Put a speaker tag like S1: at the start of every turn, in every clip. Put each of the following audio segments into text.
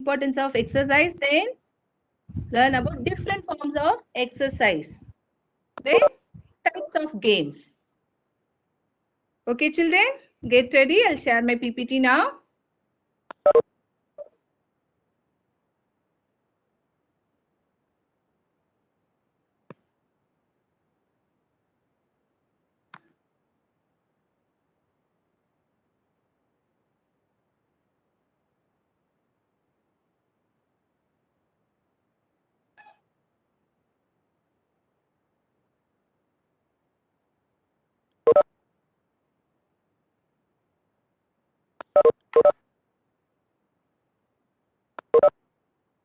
S1: importance of exercise, then learn about different forms of exercise. Then types of games. Okay, children, get ready. I'll share my PPT now.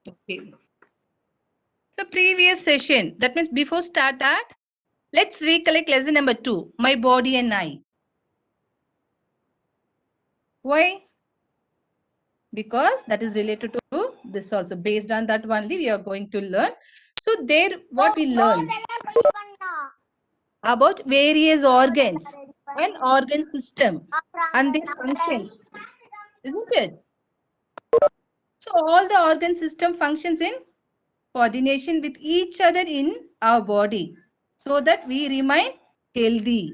S1: Okay. So previous session, that means before start that, let's recollect lesson number 2, my body and I. Why? Because that is related to this also. Based on that only we are going to learn. So there what we learn about various organs and organ system and their functions, isn't it? So all the organ system functions in coordination with each other in our body so that we remain healthy.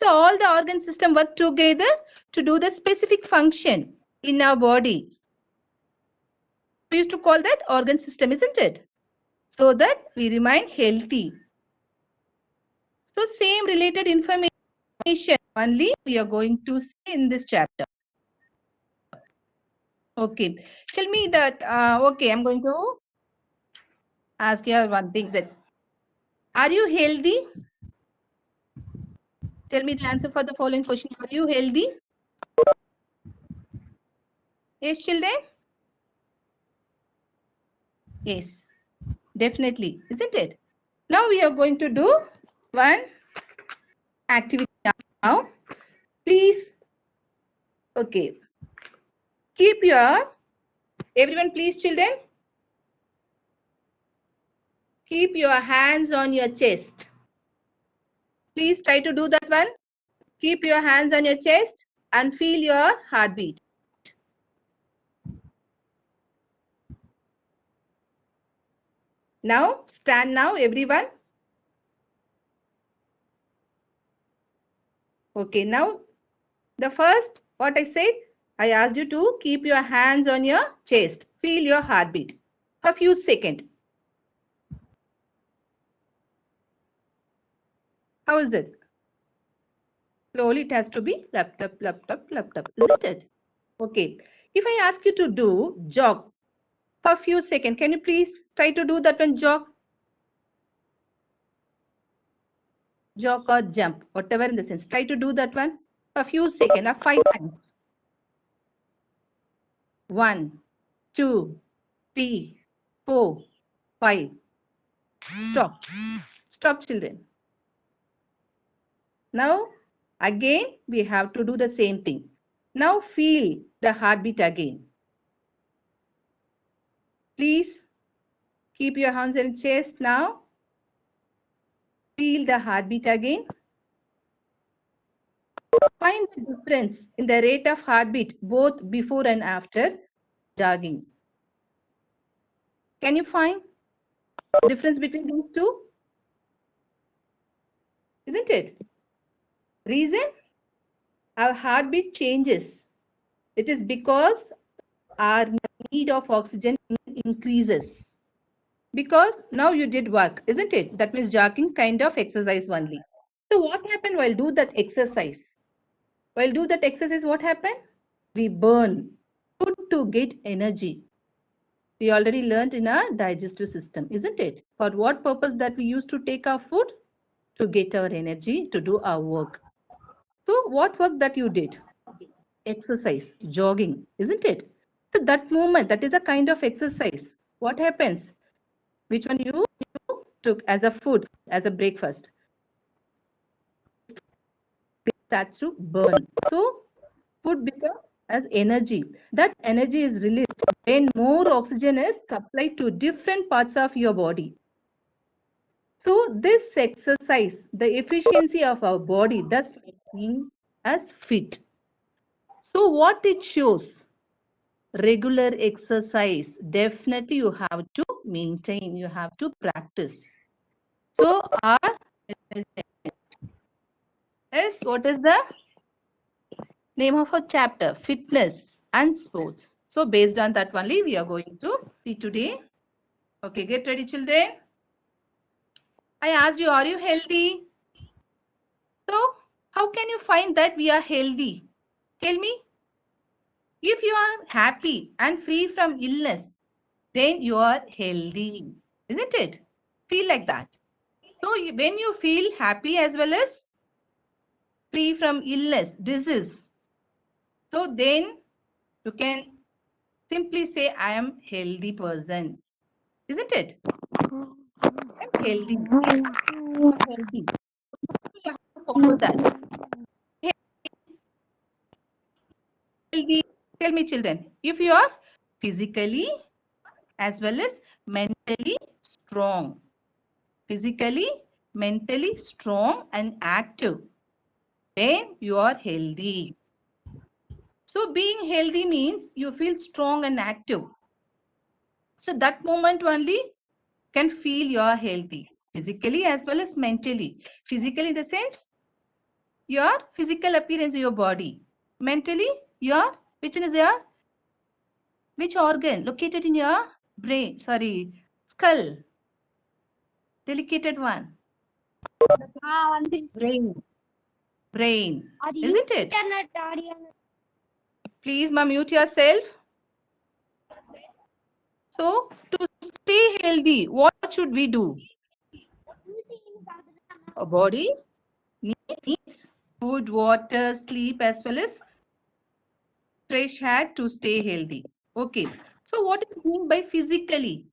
S1: So all the organ system work together to do the specific function in our body. We used to call that organ system, isn't it? So that we remain healthy. So same related information only we are going to see in this chapter. Okay. Tell me that, okay, I'm going to ask you one thing that, are you healthy? Tell me the answer for the following question. Are you healthy? Yes, children? Yes, definitely, isn't it? Now we are going to do one activity now. Please, okay. Keep your, everyone please children, keep your hands on your chest. Please try to do that one. Keep your hands on your chest and feel your heartbeat. Now, stand now, everyone. Okay, now, the first, what I said, I asked you to keep your hands on your chest. Feel your heartbeat for a few seconds. How is it? Slowly, it has to be laptop, isn't it? Okay. If I ask you to do jog for a few seconds, can you please try to do that one jog? Jog or jump, whatever in the sense. Try to do that one for a few seconds or 5 times. 1, 2, 3, 4, 5. Stop. Stop, children. Now, again, we have to do the same thing. Now, feel the heartbeat again. Please keep your hands in chest now. Feel the heartbeat again. Find the difference in the rate of heartbeat both before and after jogging. Can you find difference between these two? Isn't it? Reason? Our heartbeat changes. It is because our need of oxygen increases. Because now you did work, isn't it? That means jogging kind of exercise only. So what happened while do that exercise? While do that exercise, what happened? We burn food to get energy. We already learned in our digestive system, isn't it? For what purpose that we used to take our food? To get our energy to do our work. So what work that you did? Exercise, jogging, isn't it? So that movement, that is a kind of exercise. What happens? Which one you took as a food, as a breakfast? It starts to burn. So food becomes as energy. That energy is released when more oxygen is supplied to different parts of your body. So this exercise, the efficiency of our body, thus making us fit. So what it shows? regular exercise. Definitely you have to maintain, you have to practice. So our is, what is the name of our chapter? Fitness and sports. So based on that only we are going to see today. Okay, get ready children. I asked you, are you healthy? So how can you find that we are healthy? Tell me. If you are happy and free from illness, then you are healthy. Isn't it? Feel like that. So when you feel happy as well as free from illness, disease, so then you can simply say, I am healthy person. Isn't it? I'm healthy. Yes, I'm healthy. So you have to follow that. Healthy. Tell me children, if you are physically as well as mentally strong, physically, mentally strong and active, then you are healthy. So being healthy means you feel strong and active. So that moment only can feel you are healthy, physically as well as mentally. Physically in the sense, your physical appearance of your body. Mentally, your, which organ located in your brain, skull, delicate one. Brain. Isn't it? Please, ma'am, mute yourself. So, to stay healthy, what should we do? Our body needs food, water, sleep, as well as fresh air to stay healthy. Okay. So, what is meant by physically?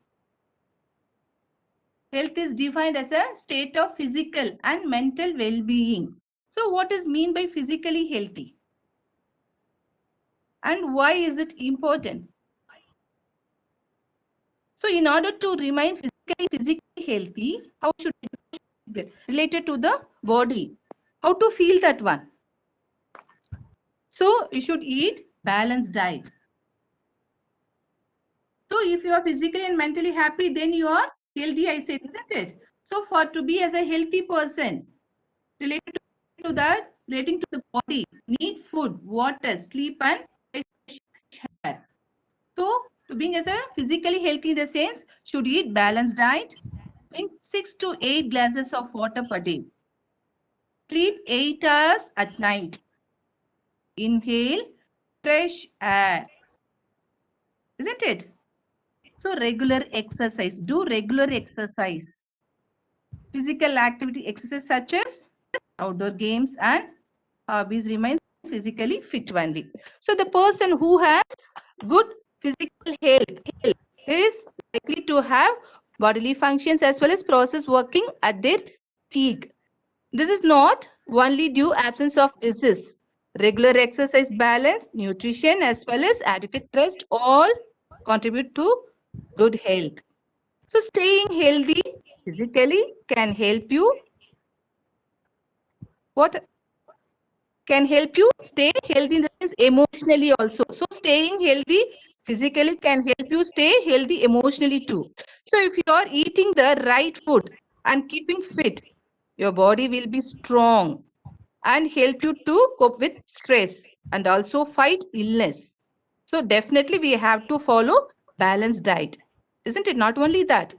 S1: Health is defined as a state of physical and mental well-being. So, what is mean by physically healthy? And why is it important? So, in order to remain physically healthy, how should we do it? Related to the body? How to feel that one? So, you should eat balanced diet. So, if you are physically and mentally happy, then you are healthy, I said, isn't it? So, for to be as a healthy person, related to that, relating to the body, need food, water, sleep, and fresh air. So, to being as a physically healthy in the sense, should eat balanced diet, drink 6 to 8 glasses of water per day, sleep 8 hours at night, inhale fresh air, isn't it? So, regular exercise, do regular exercise, physical activity, exercise such as outdoor games and hobbies remains physically fit only. So, the person who has good physical health is likely to have bodily functions as well as process working at their peak. This is not only due absence of disease. Regular exercise, balance, nutrition as well as adequate rest all contribute to good health. So staying healthy physically can help you. What can help you stay healthy in the sense emotionally also. So staying healthy physically can help you stay healthy emotionally too. So if you are eating the right food and keeping fit, your body will be strong and help you to cope with stress and also fight illness. So definitely we have to follow balanced diet. Isn't it? Not only that,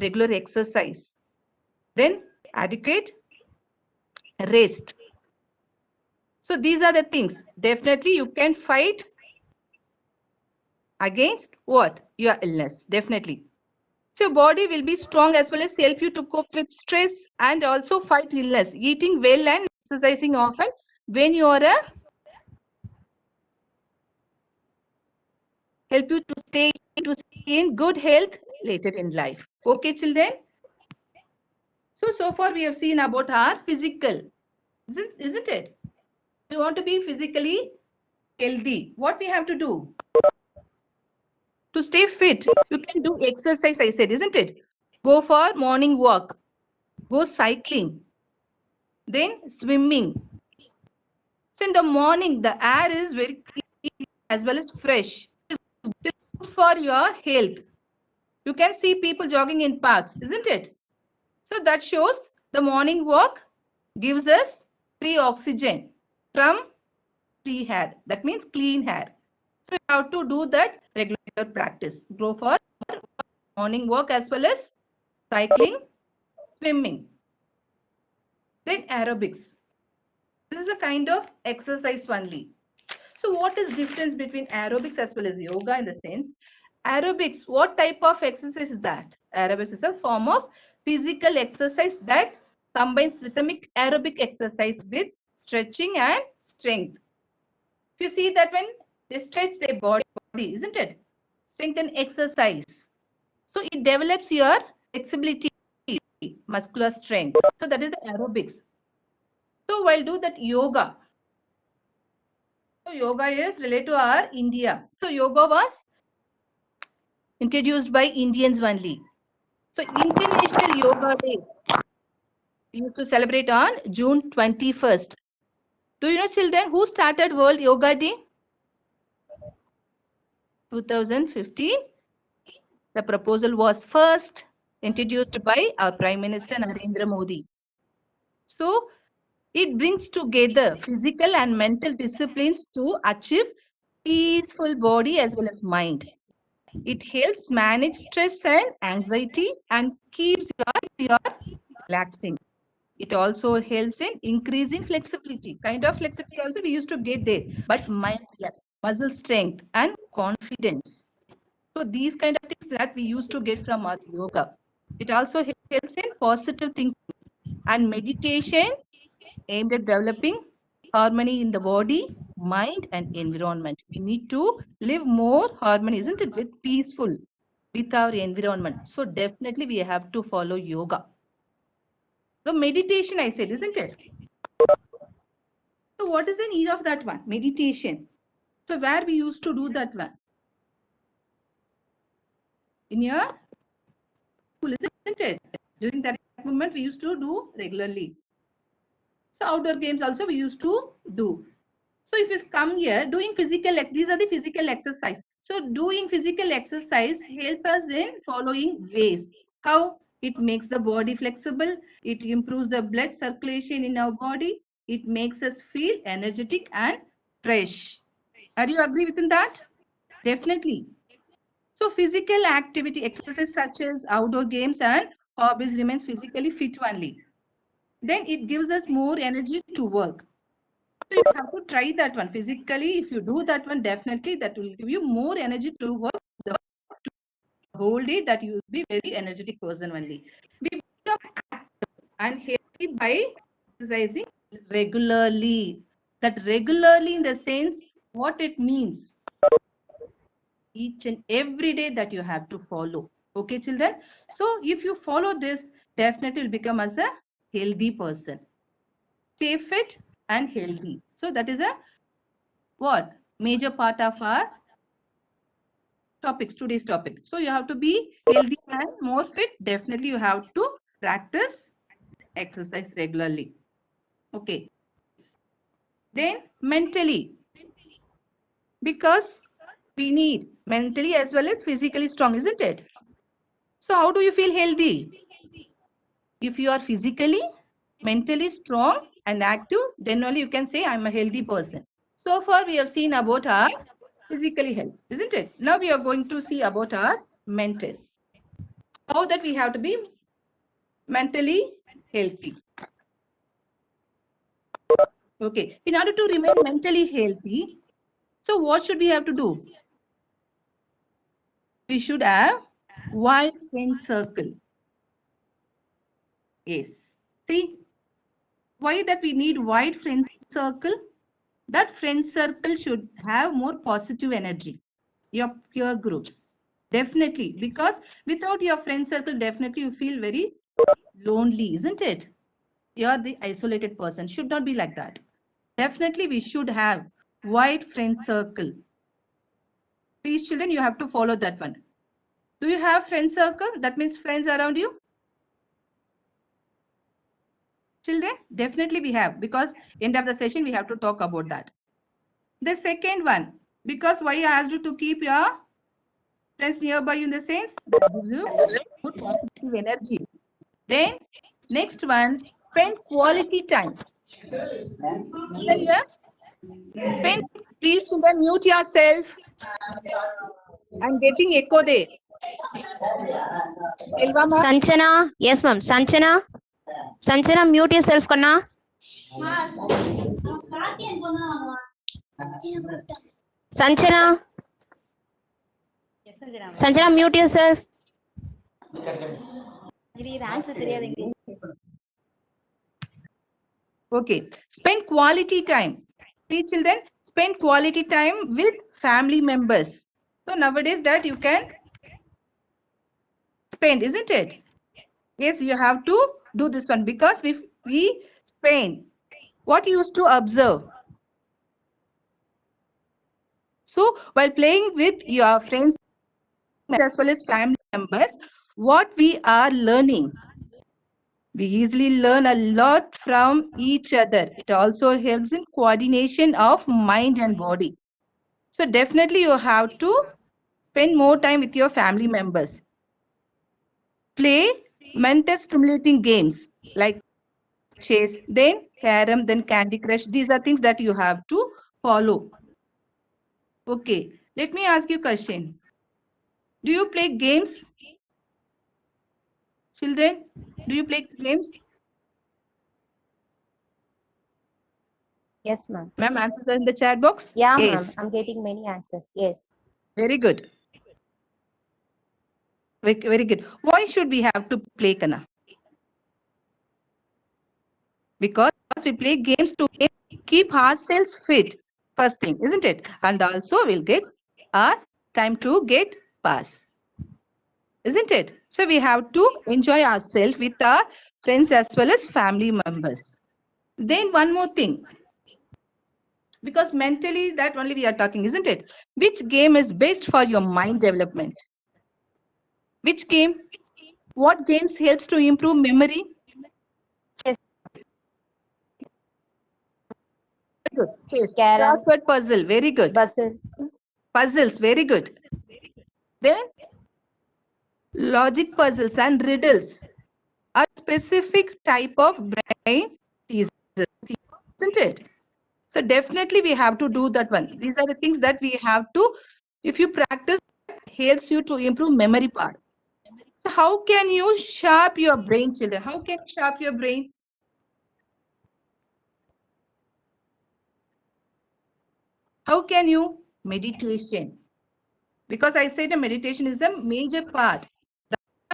S1: regular exercise, then adequate rest. So these are the things. Definitely you can fight against what? Your illness. Definitely. So your body will be strong as well as help you to cope with stress and also fight illness. Eating well and exercising often when you are help you to stay in good health later in life. Okay, children? So far we have seen about our physical, isn't it? We want to be physically healthy. What we have to do? To stay fit, you can do exercise, I said, isn't it? Go for morning walk, go cycling, then swimming. So in the morning, the air is very clean as well as fresh. for your health. You can see people jogging in parks, isn't it? So that shows the morning walk gives us free oxygen from free hair. That means clean hair. So you have to do that regular practice. Go for morning walk as well as cycling, swimming. Then aerobics. This is a kind of exercise only. So what is difference between aerobics as well as yoga in the sense? Aerobics, what type of exercise is that? Aerobics is a form of physical exercise that combines rhythmic aerobic exercise with stretching and strength. If you see that when they stretch their body, isn't it? Strength and exercise. So it develops your flexibility, muscular strength. So that is the aerobics. So while do that yoga. So yoga is related to our India. So yoga was introduced by Indians only. So International Yoga Day we used to celebrate on June 21st. Do you know, children, who started World Yoga Day? 2015. The proposal was first introduced by our Prime Minister Narendra Modi. So it brings together physical and mental disciplines to achieve peaceful body as well as mind. It helps manage stress and anxiety and keeps your relaxing. It also helps in increasing flexibility. Kind of flexibility also we used to get there, but mind relax, muscle strength and confidence. So these kind of things that we used to get from our yoga. It also helps in positive thinking and meditation aimed at developing harmony in the body, mind, and environment. We need to live more harmony, isn't it? With peaceful, with our environment. So definitely we have to follow yoga. So meditation, I said, isn't it? So what is the need of that one? Meditation. So where we used to do that one? In your school, isn't it? During that moment, we used to do regularly. So outdoor games also we used to do. So if you come here, doing physical, these are the physical exercise. So doing physical exercise help us in following ways. How? It makes the body flexible. It improves the blood circulation in our body. It makes us feel energetic and fresh. Are you agree with that? Definitely. So physical activity, exercise such as outdoor games and hobbies remains physically fit only. Then it gives us more energy to work. So you have to try that one physically. If you do that one, definitely that will give you more energy to work the whole day. That you will be very energetic person only. We become active and healthy by exercising regularly. That regularly in the sense what it means. Each and every day that you have to follow. Okay, children. So if you follow this, definitely will become as a healthy person. Stay fit and healthy. So that is a what? Major part of our topics, today's topic. So you have to be healthy and more fit. Definitely you have to practice exercise regularly. Okay. Then mentally, because we need mentally as well as physically strong, isn't it? So how do you feel healthy? If you are physically, mentally strong and active, then only you can say I'm a healthy person. So far we have seen about our physically health, isn't it? Now we are going to see about our mental. How that we have to be mentally healthy. Okay. In order to remain mentally healthy, so what should we have to do? We should have wide friend circle. Yes. See, why that we need wide friend circle? That friend circle should have more positive energy. Your peer groups. Definitely. Because without your friend circle, definitely you feel very lonely, isn't it? You're the isolated person. Should not be like that. Definitely we should have wide friend circle. Please, children, you have to follow that one. Do you have friend circle? That means friends around you? Children, definitely we have, because end of the session we have to talk about that. The second one, because why I asked you to keep your friends nearby you in the sense that gives you good positive energy. Then next one, spend quality time. Then here, spend, please children mute yourself. I'm getting echo there. Selva ma'am.
S2: Sanchana, yes ma'am. Sanchana, mute yourself, Kanna. Sanchana, Sanchana, mute yourself.
S1: Okay, spend quality time. See children, spend quality time with family members. So nowadays that you can spend, isn't it? Yes, you have to do this one because if we spend, what you used to observe. So while playing with your friends as well as family members, what we are learning, we easily learn a lot from each other. It also helps in coordination of mind and body. So definitely you have to spend more time with your family members. Play mental stimulating games like chess, then carom, then Candy Crush. These are things that you have to follow. Okay, let me ask you a question. Do you play games? Children, do you play games?
S2: Yes, ma'am.
S1: Ma'am, answers are in the chat box?
S2: Yeah, ma'am.
S1: Yes.
S2: I'm getting many answers. Yes.
S1: Very good. Very good. Why should we have to play, Kana? Because we play games to keep ourselves fit. First thing, isn't it? And also we'll get our time to get pass. Isn't it? So we have to enjoy ourselves with our friends as well as family members. Then one more thing. Because mentally that only we are talking, isn't it? Which game is best for your mind development? Which game? What games helps to improve memory?
S2: Chess.
S1: Good. Chess.
S2: Carom.
S1: Crossword puzzle. Very good.
S2: Buses.
S1: Puzzles. Very good. Then logic puzzles and riddles. A specific type of brain teaser, isn't it? So definitely we have to do that one. These are the things that we have to, if you practice, helps you to improve memory part. So how can you sharp your brain, children? How can you sharp your brain? How can you? Meditation. Because I said the meditation is a major part,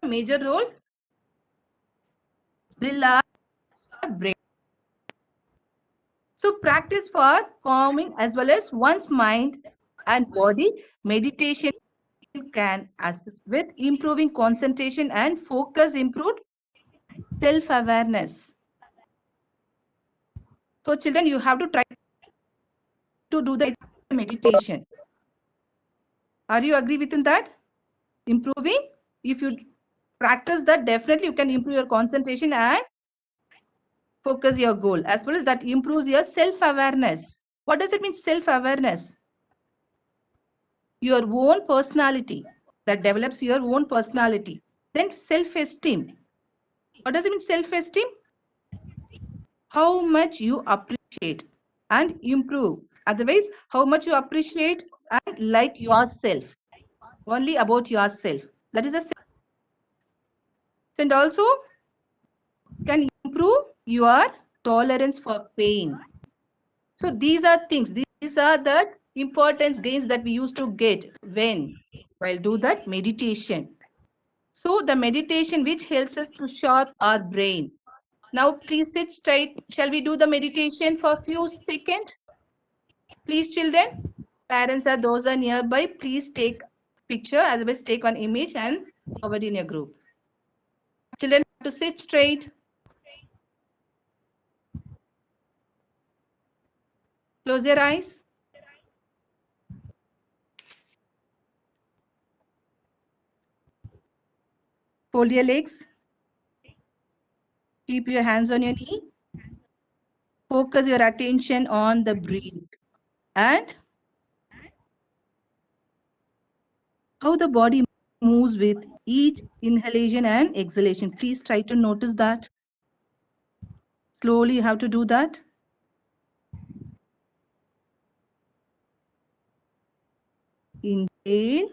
S1: a major role. Relax brain. So practice for calming as well as one's mind and body. Meditation can assist with improving concentration and focus, improved self-awareness. So children, you have to try to do the meditation. Are you agree within that? Improving, if you practice that, definitely you can improve your concentration and focus your goal, as well as that improves your self-awareness. What does it mean, self-awareness? Your own personality, that develops your own personality. Then self-esteem. What does it mean, self-esteem? How much you appreciate and improve. Otherwise, how much you appreciate and like yourself. Only about yourself. That is the. And also can improve your tolerance for pain. So these are things, these are the importance gains that we used to get when while do that meditation. So the meditation which helps us to sharp our brain. Now please sit straight. Shall we do the meditation for a few seconds? Please children, parents are those are nearby. Please take picture as well as take one image and forward in your group. Children have to sit straight. Close your eyes. Fold your legs. Keep your hands on your knee. Focus your attention on the breathing. And how the body moves with each inhalation and exhalation. Please try to notice that. Slowly you have to do that. Inhale.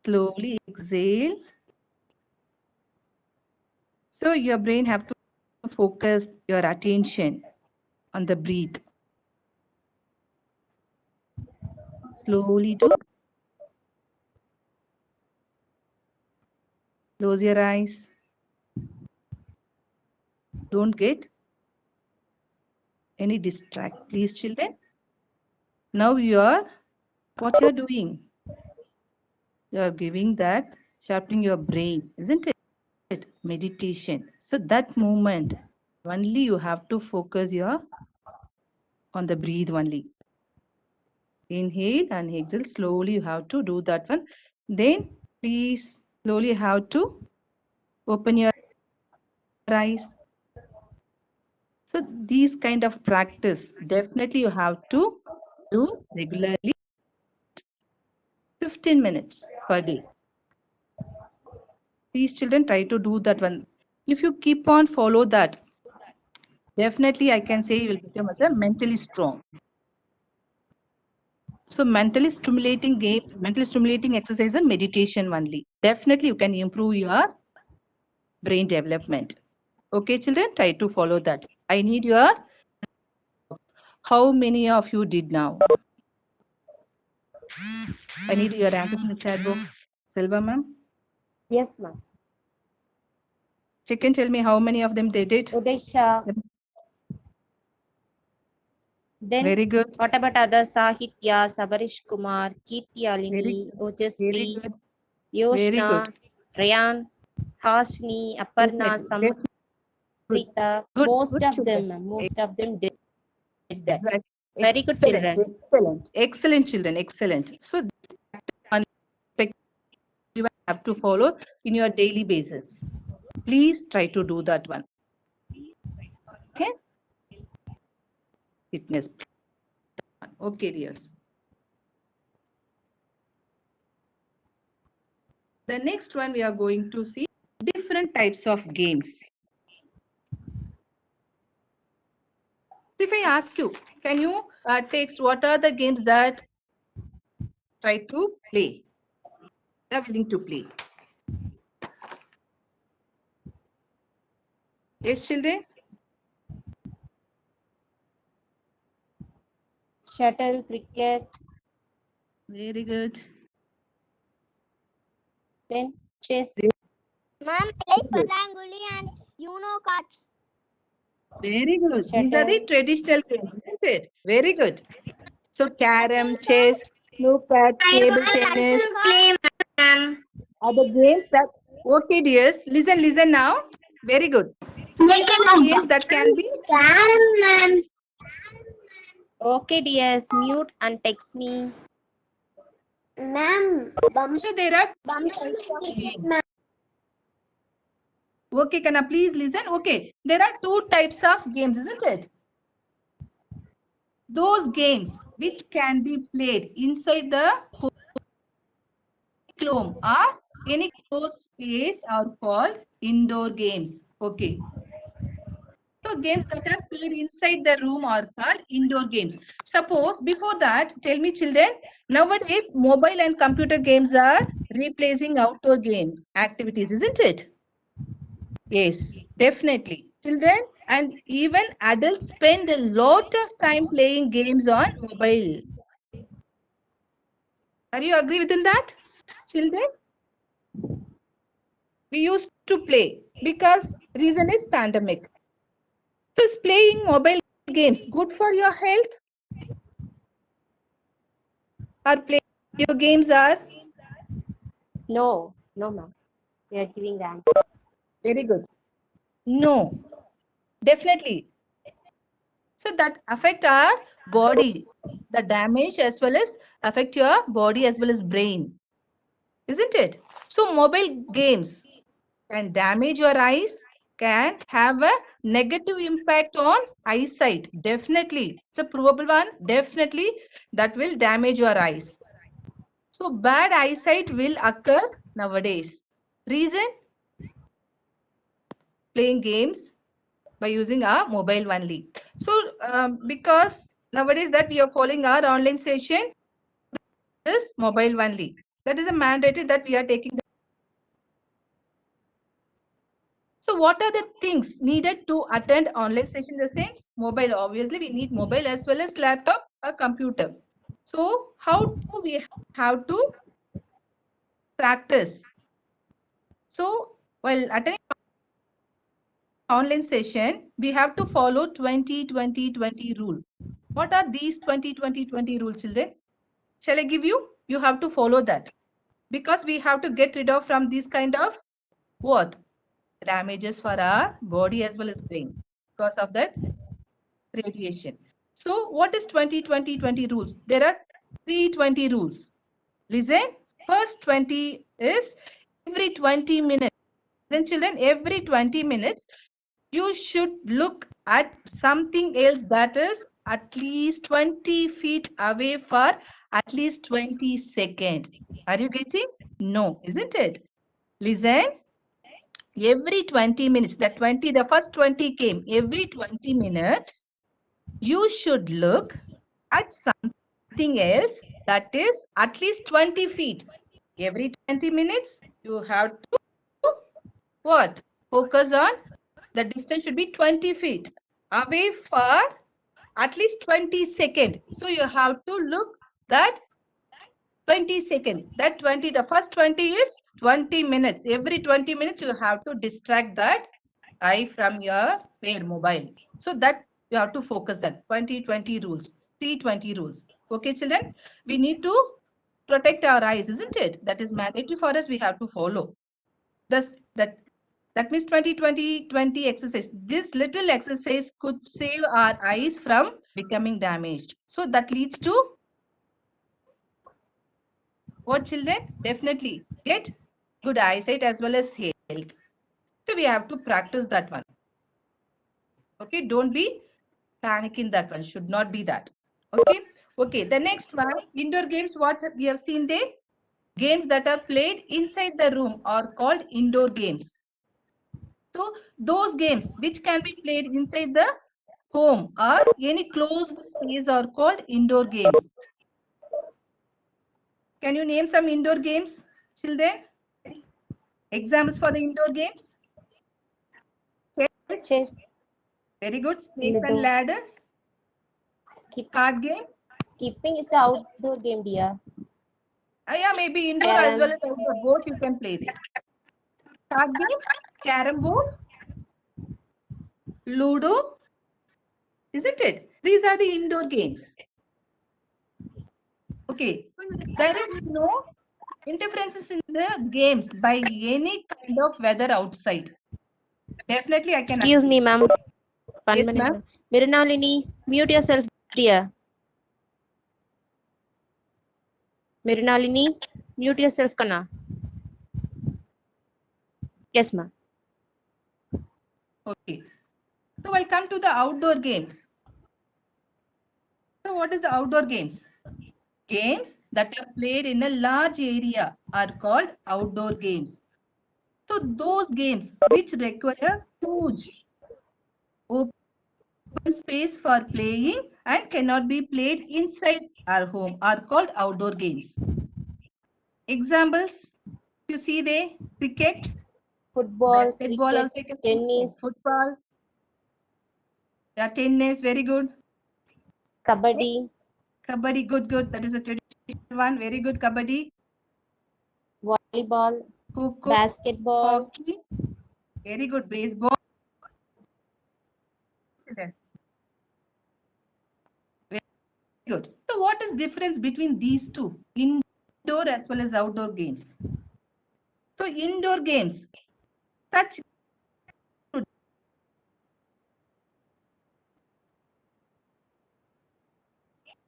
S1: Slowly exhale. So your brain have to focus your attention on the breath. Slowly do. Close your eyes. Don't get any distract, please, children. Now what you're doing? You're giving that, sharpening your brain, isn't it? Meditation. So that moment, only you have to focus on the breathe only. Inhale and exhale. Slowly you have to do that one. Then please slowly have to open your eyes. So these kind of practice, definitely you have to do regularly 15 minutes per day. These children try to do that one. If you keep on follow that, definitely I can say you will become as a mentally strong. So mentally stimulating exercise and meditation only. Definitely you can improve your brain development. Okay, children, try to follow that. I need your, how many of you did now? I need your answers in the chat box. Selva ma'am.
S3: Yes, ma'am.
S1: Check and tell me how many of them they did.
S3: Udesha. Then
S1: Very good.
S3: what about other Sahitya, Sabarish Kumar, Kirti
S1: Very
S3: Alini,
S1: good.
S3: Ojasvi,
S1: Very
S3: Yoshna,
S1: good.
S3: Rayan, Hashni, Aparna,
S1: Definitely.
S3: Samrita,
S1: Good.
S3: most
S1: Good
S3: of
S1: children.
S3: them, most of them did that.
S1: Exactly.
S3: Very good children.
S1: Excellent children. Excellent. So you have to follow in your daily basis. Please try to do that one. Okay. Fitness. Okay, dears. The next one we are going to see different types of games. If I ask you, can you text what are the games that try to play? They are willing to play. Yes, children?
S3: Shuttle, cricket,
S1: Very good.
S3: then chess.
S4: Ma'am, I like Patanguli and Uno cards.
S1: Very good. These are the
S3: Shuttle.
S1: traditional games, isn't it? Very good. So carom, chess, snooker, table tennis
S4: Play, ma'am.
S1: are the games that. Okay, dears, listen now. Very good. So these are the games that can be.
S4: Ma'am.
S3: Okay, dears, mute and text me.
S4: Ma'am,
S1: So there are types of games. Okay, can I please listen? Okay, there are two types of games, isn't it? Those games which can be played inside the home or any closed space are called indoor games. Okay. So games that are played inside the room are called indoor games. Suppose before that, tell me children, nowadays mobile and computer games are replacing outdoor games activities, isn't it? Yes, definitely. Children and even adults spend a lot of time playing games on mobile. Are you agree within that, children? We used to play because reason is pandemic. So is playing mobile games good for your health? Or playing video games are?
S3: No, no, ma'am. We are giving the answers.
S1: Very good. No, definitely. So that affect our body, the damage as well as affect your body as well as brain, isn't it? So mobile games can damage your eyes, can have a negative impact on eyesight. Definitely. It's a provable one. Definitely that will damage your eyes. So bad eyesight will occur nowadays. Reason? Playing games by using our mobile only. So because nowadays that we are following our online session, this mobile only. That is a mandatory that we are taking. So what are the things needed to attend online session? The sense mobile, obviously we need mobile as well as laptop or computer. So how do we have to practice? So while attending online session, we have to follow 20-20-20 rule. What are these 20-20-20 rules, children? Shall I give you? You have to follow that. Because we have to get rid of from these kind of what? Damages for our body as well as brain because of that radiation. So what is 20-20-20 rules? There are 320 rules. Listen, first 20 is every 20 minutes. Then children, every 20 minutes, you should look at something else that is at least 20 feet away for at least 20 seconds. Are you getting? No, isn't it? Listen, every 20 minutes, the first 20 came, every 20 minutes, you should look at something else that is at least 20 feet. Every 20 minutes, you have to what? Focus on the distance should be 20 feet away for at least 20 seconds. So you have to look that 20 seconds. That 20, the first 20 is 20 minutes. Every 20 minutes, you have to distract that eye from your mobile. So that you have to focus that 20-20 rules, 320 rules. Okay, children, we need to protect our eyes, isn't it? That is mandatory for us. We have to follow. That means 20-20-20 exercise. This little exercise could save our eyes from becoming damaged. So that leads to what, children? Definitely get good eyesight as well as health. So we have to practice that one. Okay, don't be panic in that one. Should not be that. Okay. Okay. The next one, indoor games. What we have seen there? Games that are played inside the room are called indoor games. So those games which can be played inside the home or any closed space are called indoor games. Can you name some indoor games, children? Examples for the indoor games?
S3: Chess.
S1: Very good. Snakes
S3: Ludo.
S1: and ladders. Card game.
S3: Skipping is the outdoor game, dear.
S1: Yeah, maybe indoor as well as outdoor. Both you can play there. Card game, carom board, Ludo. Isn't it? These are the indoor games. Okay. There is no interferences in the games by any kind of weather outside. Definitely, I can.
S2: Excuse me, ma'am. One
S1: Yes,
S2: minute.
S1: ma'am.
S2: Mirunalini, mute yourself, dear. Mirunalini, mute yourself, Kana. Yes, ma'am.
S1: Okay. So I'll come to the outdoor games. So what is the outdoor games? Games that are played in a large area are called outdoor games. So those games which require huge open space for playing and cannot be played inside our home are called outdoor games. Examples, you see there, cricket,
S3: Football,
S1: basketball,
S3: cricket,
S1: also you can see,
S3: tennis,
S1: football, yeah, tennis, very good.
S3: kabaddi,
S1: Kabaddi, good. That is a traditional one, very good. Kabaddi,
S3: volleyball,
S1: Kho-kho,
S3: basketball,
S1: hockey, very good. Baseball. Very good. So what is difference between these two, indoor as well as outdoor games? So indoor games, such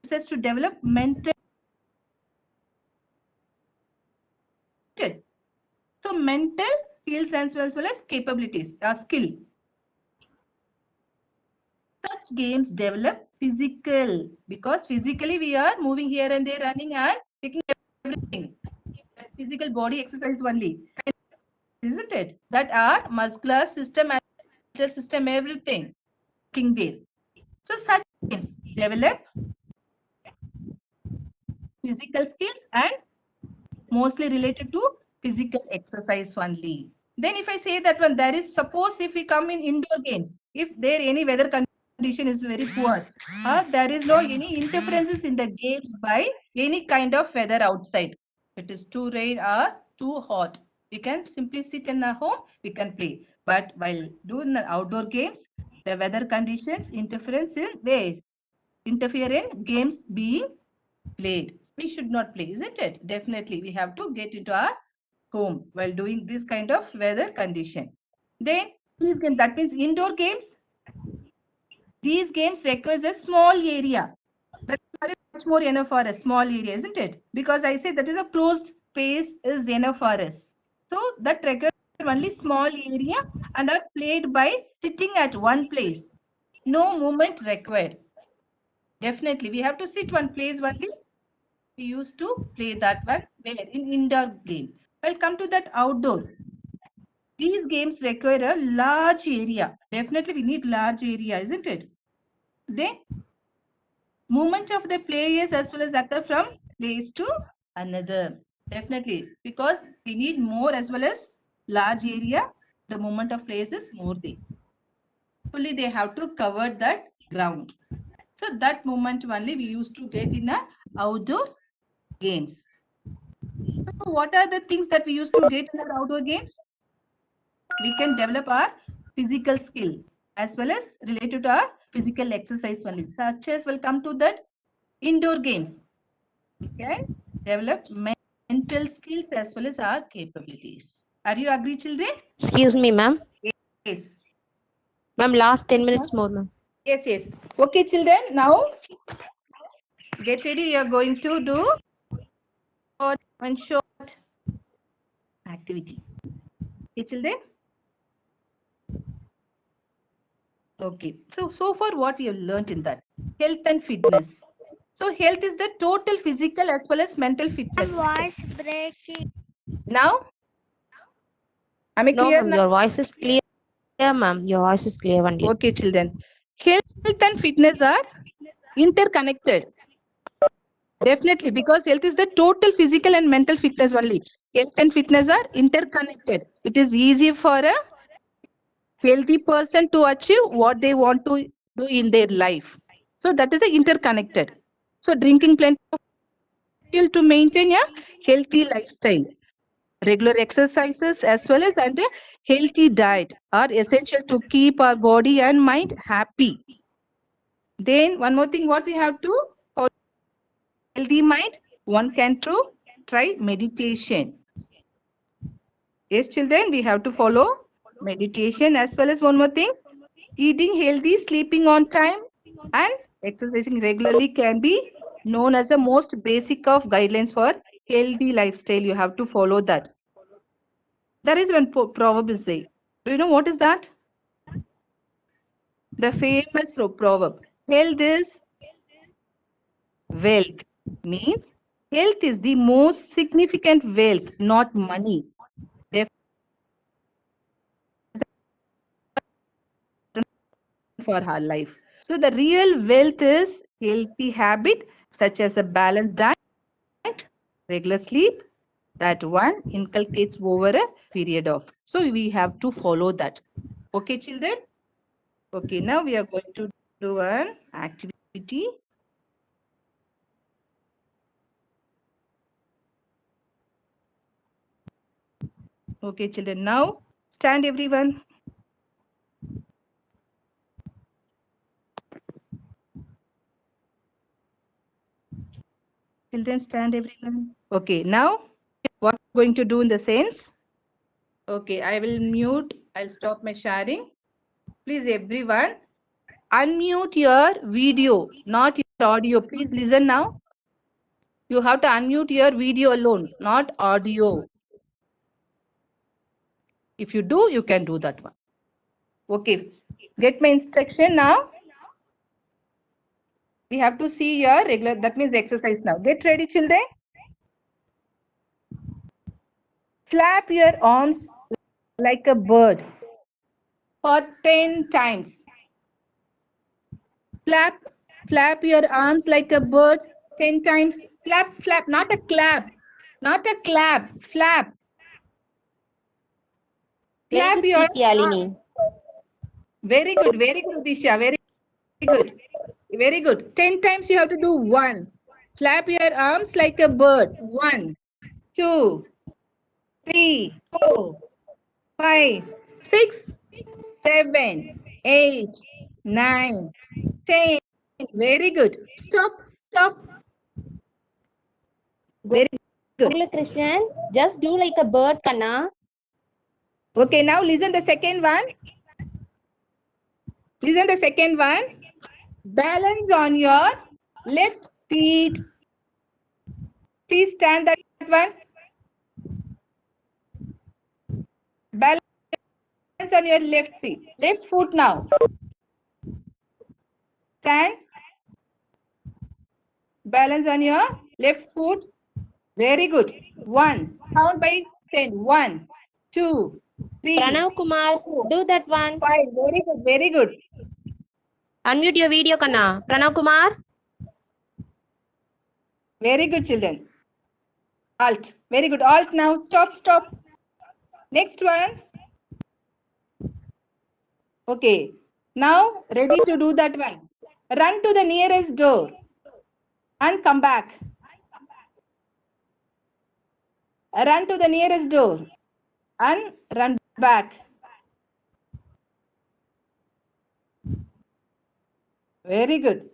S1: says to develop mental. So mental skills as well as capabilities, skill. Such games develop physical, because physically we are moving here and there, running and taking everything. Physical body exercise only, isn't it? That are muscular system and mental system, everything working there. So such games develop physical skills and mostly related to physical exercise only. Then if I say that one, there is, suppose if we come in indoor games, if there any weather condition is very poor, there is no any interferences in the games by any kind of weather outside. If it is too rain or too hot, we can simply sit in our home, we can play. But while doing the outdoor games, the weather conditions interference in where? Interfere in games being played. We should not play, isn't it? Definitely, we have to get into our home while doing this kind of weather condition. Then these games, that means indoor games. These games requires a small area. That is much more enough for a small area, isn't it? Because I say that is a closed space is enough for us. So that requires only small area and are played by sitting at one place. No movement required. Definitely, we have to sit one place only. We used to play that one where in indoor game. Well, come to that outdoor. These games require a large area. Definitely, we need large area, isn't it? Then, movement of the players as well as occur from place to another. Definitely, because we need more as well as large area. The movement of players is more there. Fully, they have to cover that ground. So that movement only we used to get in a outdoor games. So what are the things that we used to get in our outdoor games? We can develop our physical skill as well as related to our physical exercise only, such as will come to that indoor games. We can develop mental skills as well as our capabilities. Are you agree, children?
S2: Excuse me, ma'am.
S1: Yes.
S2: Ma'am, last 10 minutes more, ma'am.
S1: Yes, yes. Okay, children. Now get ready. We are going to do one short activity. Okay, children. Okay. So far what we have learned in that? Health and fitness. So health is the total physical as well as mental fitness.
S4: Voice breaking.
S1: Now, am I
S2: No,
S1: clear
S2: ma'am,
S1: now?
S2: your voice is clear. Yeah, ma'am, your voice is clear only.
S1: Okay, children. Health and fitness are interconnected. Definitely, because health is the total physical and mental fitness only. Health and fitness are interconnected. It is easy for a healthy person to achieve what they want to do in their life. So that is a interconnected. So drinking plenty of water to maintain a healthy lifestyle. Regular exercises as well as and a healthy diet are essential to keep our body and mind happy. Then one more thing, what we have to follow healthy mind, one can try meditation. Yes, children, we have to follow meditation as well as one more thing, eating healthy, sleeping on time, and exercising regularly can be known as the most basic of guidelines for healthy lifestyle. You have to follow that. There is one proverb is there. Do you know what is that? The famous proverb. Health is wealth. Means health is the most significant wealth, not money. For her life. So the real wealth is healthy habit such as a balanced diet, regular sleep, that one inculcates over a period of. So we have to follow that. Okay, children? Okay, now we are going to do an activity. Okay, children, now stand everyone. Children, stand everyone. Okay, now what we're going to do in the sense. Okay, I will mute. I'll stop my sharing. Please, everyone, unmute your video, not your audio. Please listen now. You have to unmute your video alone, not audio. If you do, you can do that one. Okay. Get my instruction now. We have to see your regular, that means exercise now. Get ready, children. Flap your arms like a bird for 10 times. Flap your arms like a bird 10 times. Flap, not a clap. Not a clap. Flap.
S3: Very
S1: Flap
S3: good,
S1: your
S3: Preeti Alini.
S1: Very good, Disha. Very good. Very good. 10 times you have to do one. Flap your arms like a bird. 1, 2, 3, 4, 5, 6, 7, 8, 9, 10. Very good. Stop. Very good.
S3: Gurula Krishnan, just do like a bird, Kanna.
S1: Okay, now listen the second one. Listen the second one. Balance on your left feet. Please stand that one. Balance on your left feet. Left foot now. Stand. Balance on your left foot. Very good. 1. Count by 10. 1, 2, 3,
S3: Pranav Kumar, do that one.
S1: 5. Very good. Very good.
S3: Unmute your video, Kanna. Pranav Kumar.
S1: Very good, children. Alt. Very good. Alt now. Stop. Next one. Okay. Now, ready to do that one. Run to the nearest door and come back. Run to the nearest door and run back. Very good.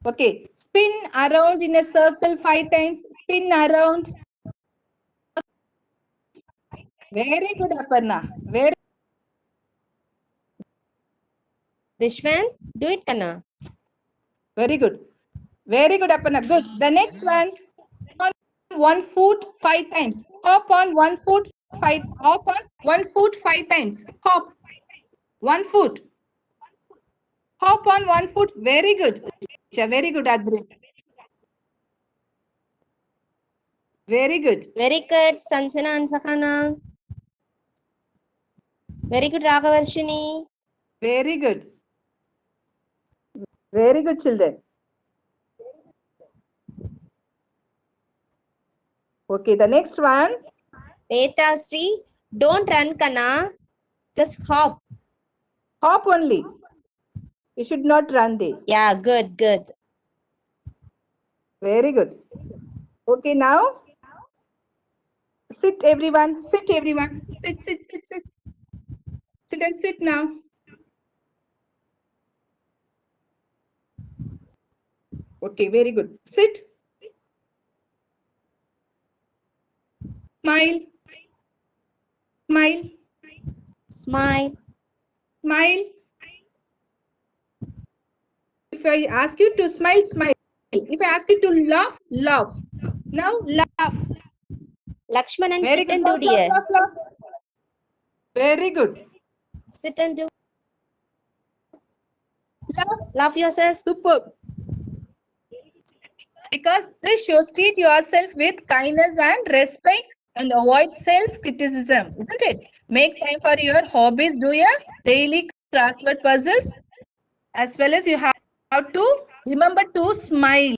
S1: Okay. Spin around in a circle 5 times. Spin around. Very good, Aparna.
S3: Rishwan, do it, Kanna.
S1: Very good. Very good, Aparna. Good. The next one. On 1 foot 5 times. Hop on 1 foot 5. Hop on 1 foot 5 times. Hop. 1 foot. Hop on 1 foot. Very good. Very good, Adri. Very good.
S3: Very good, Sanjana and Sakana. Very good, Raghavarshini.
S1: Very good. Very good, children. Okay, the next one.
S3: Eta Sri, don't run, Kanna. Just hop.
S1: Hop only. You should not run there.
S3: Yeah, good.
S1: Very good. Okay, now. Sit, everyone. Sit. Sit. Sit and sit now. Okay, very good. Sit. Smile.
S3: Smile.
S1: If I ask you to smile, smile. If I ask you to laugh, laugh. Now laugh.
S3: Lakshmanan,
S1: Very
S3: sit
S1: good.
S3: and do, dear.
S1: Laugh. Very good.
S3: Sit and do.
S1: Laugh.
S3: Yourself.
S1: Superb. Because this shows treat yourself with kindness and respect and avoid self-criticism, isn't it? Make time for your hobbies, do your daily crossword puzzles, as well as you have to remember to smile.